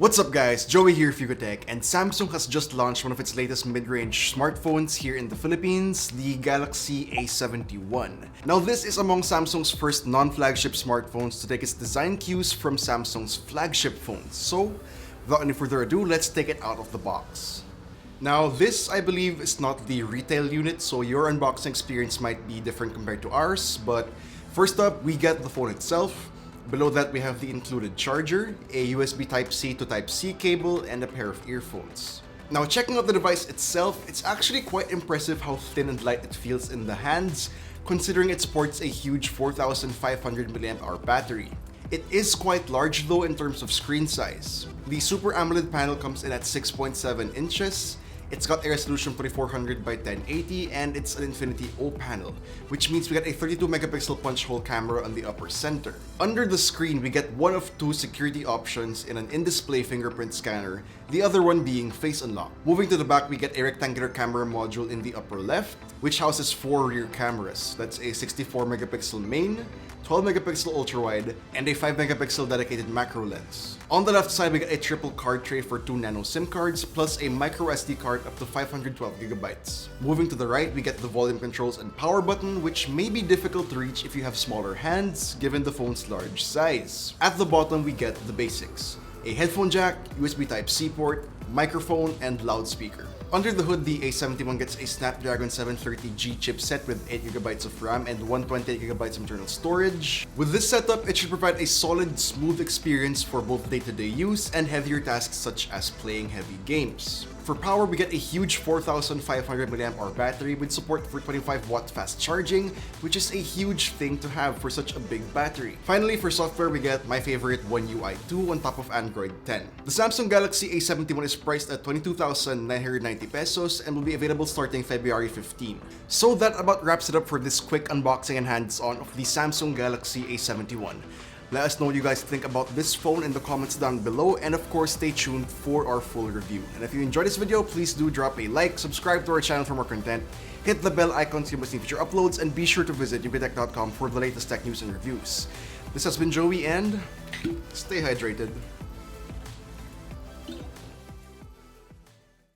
What's up guys, Joey here, Fugotech, and Samsung has just launched one of its latest mid-range smartphones here in the Philippines, the Galaxy A71. Now this is among Samsung's first non-flagship smartphones to take its design cues from Samsung's flagship phones. So, without any further ado, let's take it out of the box. Now this, I believe, is not the retail unit, so your unboxing experience might be different compared to ours, but first up, we get the phone itself. Below that, we have the included charger, a USB Type-C to Type-C cable, and a pair of earphones. Now, checking out the device itself, it's actually quite impressive how thin and light it feels in the hands, considering it sports a huge 4,500 mAh battery. It is quite large though in terms of screen size. The Super AMOLED panel comes in at 6.7 inches. It's got a resolution 2400 by 1080 and it's an Infinity O panel, which means we get a 32 megapixel punch hole camera on the upper center. Under the screen, we get one of two security options in an in-display fingerprint scanner, the other one being face unlock. Moving to the back, we get a rectangular camera module in the upper left, which houses four rear cameras. That's a 64 megapixel main, 12 megapixel ultra-wide, and a 5 megapixel dedicated macro lens. On the left side, we get a triple card tray for 2 nano SIM cards, plus a micro SD card up to 512 gigabytes. Moving to the right, we get the volume controls and power button, which may be difficult to reach if you have smaller hands, given the phone's large size. At the bottom, we get the basics: a headphone jack, USB Type-C port, microphone, and loudspeaker. Under the hood, the A71 gets a Snapdragon 730G chipset with 8GB of RAM and 128GB of internal storage. With this setup, it should provide a solid, smooth experience for both day-to-day use and heavier tasks such as playing heavy games. For power, we get a huge 4,500 mAh battery with support for 25-watt fast charging, which is a huge thing to have for such a big battery. Finally, for software, we get my favorite One UI 2 on top of Android 10. The Samsung Galaxy A71 is priced at 22,990 pesos and will be available starting February 15. So that about wraps it up for this quick unboxing and hands-on of the Samsung Galaxy A71. Let us know what you guys think about this phone in the comments down below, and of course stay tuned for our full review. And if you enjoyed this video, please do drop a like, subscribe to our channel for more content, hit the bell icon so you must see future uploads, and be sure to visit ufotech.com for the latest tech news and reviews. This has been Joey, and stay hydrated.